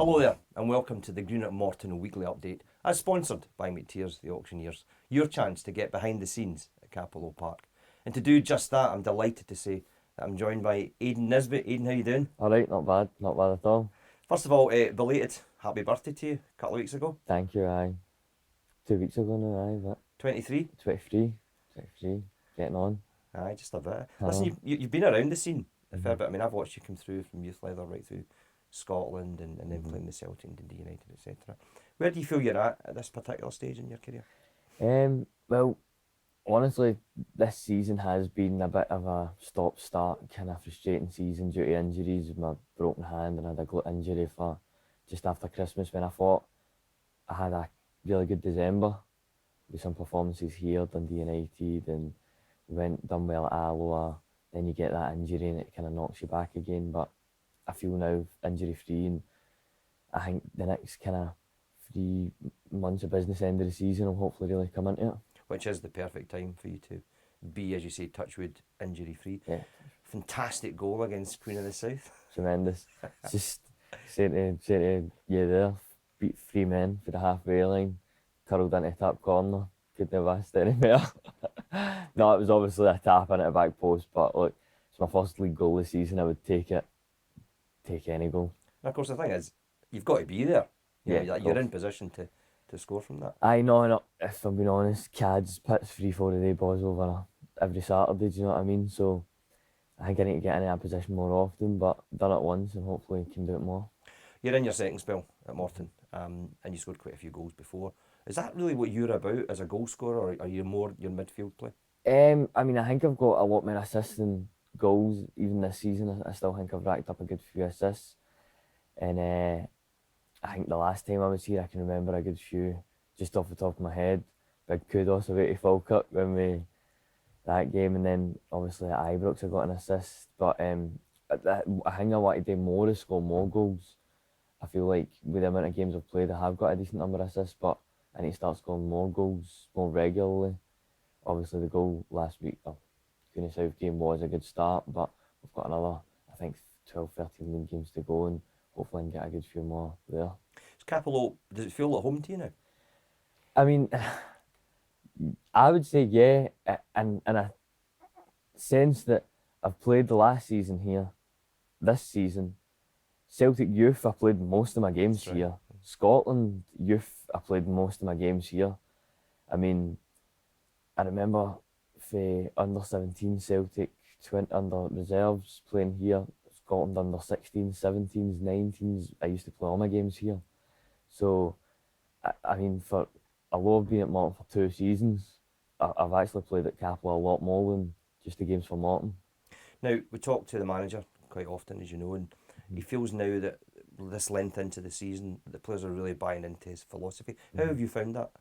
Hello there, and welcome to the Green at Morton Weekly Update, as sponsored by McTears, the auctioneers. Your chance to get behind the scenes at Alloa Park. And to do just that, I'm delighted to say that I'm joined by Aidan Nesbitt. Aidan, how you doing? Alright, not bad at all. First of all, belated happy birthday to you a couple of weeks ago. Thank you, aye. 2 weeks ago now, aye, but 23? 23, getting on. Aye, just a bit. I Listen, know. you've been around the scene a fair Mhm. bit. I mean, I've watched you come through from youth leather right through Scotland and then playing the Celtic and Dundee United, etc. Where do you feel you're at this particular stage in your career? Well, honestly, this season has been a bit of a stop-start, kind of frustrating season due to injuries, with my broken hand, and I had a glute injury for just after Christmas when I thought I had a really good December with some performances here, Dundee United, and done well at Alloa. Then you get that injury and it kind of knocks you back again. But I feel now injury free, and I think the next kind of 3 months of business end of the season will hopefully really come into it. Which is the perfect time for you to be, as you say, touchwood, injury free. Yeah, Fantastic goal against Queen of the South. tremendous. Just saying to you there, beat 3 men for the halfway line, curled into top corner. Couldn't have asked any better. No, it was obviously a tap into the back post, but look, it's my first league goal this season. I would take it, take any goal. And of course, the thing is, you've got to be there. You know, Yeah, of you're course. in position to score from that. I know, no, if I'm being honest, Cads puts 3-4 a day balls over every Saturday, do you know what I mean? So I think I need to get in that position more often, but done it once and hopefully can do it more. You're in your second spell at Morton, and you scored quite a few goals before. Is that really what you're about as a goal scorer, or are you more your midfield play? I mean, I think I've got a lot more assists than goals. Even this season, I still think I've racked up a good few assists. And I think the last time I was here, I can remember a good few just off the top of my head. Big kudos away to Falkirk when we that game, and then obviously at Ibrox I got an assist. But I think I want to do more is score more goals. I feel like with the amount of games I've played, I have got a decent number of assists, but I need to start scoring more goals more regularly. Obviously, the goal last week, the Queen of South game was a good start, but we've got another, I think, 12, 13 league games to go, and hopefully I can get a good few more there. Is Capello, does it feel at home to you now? I mean, I would say yeah, and in a sense that I've played the last season here, this season. Celtic Youth, I played most of my games That's right. here. Scotland Youth, I played most of my games here. I mean, I remember for under 17 Celtic, 20 under reserves playing here. Scotland under 16s, 17s, 19s. I used to play all my games here. So, I mean, for I love being at Morton for 2 seasons. I've actually played at Capel a lot more than just the games for Morton. Now, we talk to the manager quite often, as you know, and he feels now that this length into the season, the players are really buying into his philosophy. How have you found that?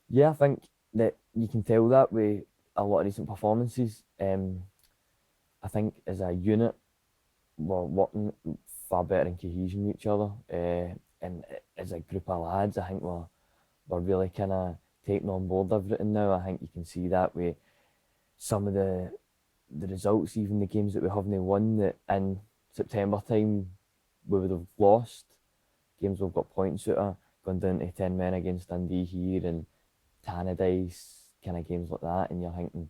Yeah, I think that you can tell that with a lot of recent performances. I think as a unit, we're working far better in cohesion with each other. And as a group of lads, I think we're really kind of taking on board everything now. I think you can see that with some of the results, even the games that we haven't won, that in September time we would have lost. Games we've got points out of, gone down to 10 men against Dundee here and Tannadice, kind of games like that. And you're thinking,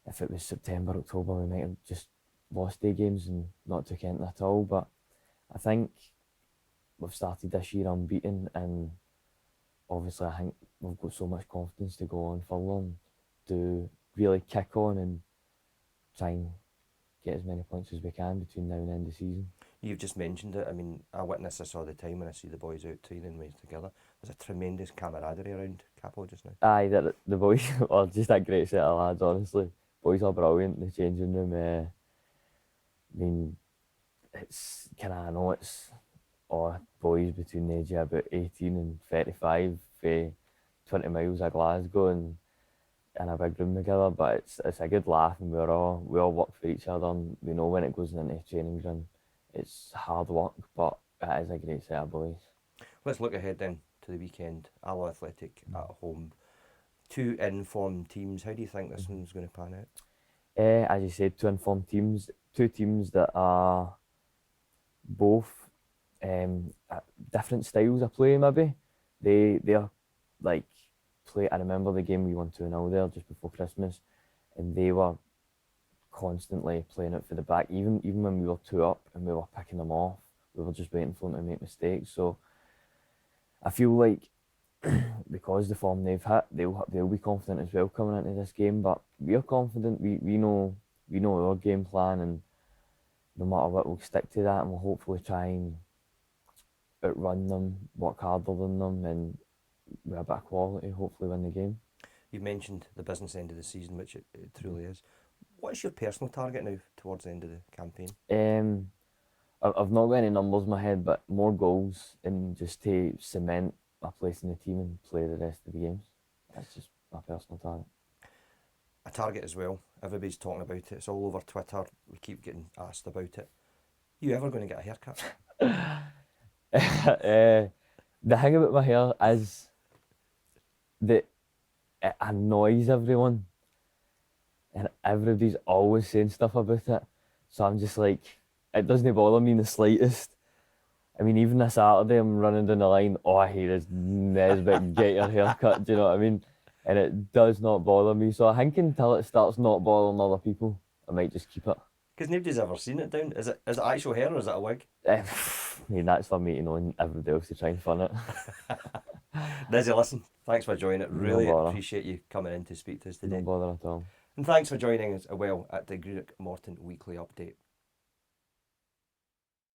if it was September, October, we might have just lost day games and not took anything at all. But I think we've started this year unbeaten, and obviously I think we've got so much confidence to go on further and to really kick on and try and get as many points as we can between now and end of the season. You've just mentioned it. I mean, I witness this all the time when I see the boys out training with together. There's a tremendous camaraderie around Capel just now. Aye, the boys are just a great set of lads, honestly. Boys are brilliant in the changing room. I mean, it's kind of, I know it's all boys between the age of about 18 and 35 for 20 miles of Glasgow and in a big room together, but it's a good laugh, and we all work for each other, and we know when it goes into training ground it's hard work, but it is a great set of boys. Let's look ahead then to the weekend. Alloa Athletic at home. Two informed teams. How do you think this one's going to pan out? As you said, two informed teams, two teams that are both different styles of play maybe. They're like play. I remember the game we won 2-0 there just before Christmas, and they were constantly playing it for the back. Even when we were 2 up and we were picking them off, we were just waiting for them to make mistakes. So I feel like because the form they've hit, they'll be confident as well coming into this game. But we're confident. We know our game plan, and no matter what, we'll stick to that, and we'll hopefully try and outrun them, work harder than them, and with a bit of quality, hopefully win the game. You've mentioned the business end of the season, which it truly is. What's your personal target now towards the end of the campaign? I've not got any numbers in my head, but more goals and just to cement my place in the team and play the rest of the games. That's just my personal target. A target as well. Everybody's talking about it. It's all over Twitter. We keep getting asked about it. You ever going to get a haircut? The thing about my hair is that it annoys everyone, and everybody's always saying stuff about it. So I'm just like, it doesn't bother me in the slightest. I mean, even this Saturday, I'm running down the line. Oh, I hate this Nesbitt, get your hair cut. Do you know what I mean? And it does not bother me. So I think until it starts not bothering other people, I might just keep it. Because nobody's ever seen it down. Is it actual hair or is it a wig? I mean, that's for me to know and everybody else to try and fun it. Lizzie, listen, thanks for joining it. Really bother. appreciate you coming in to speak to us today. No bother at all. And thanks for joining us as well at the Greenock Morton Weekly Update.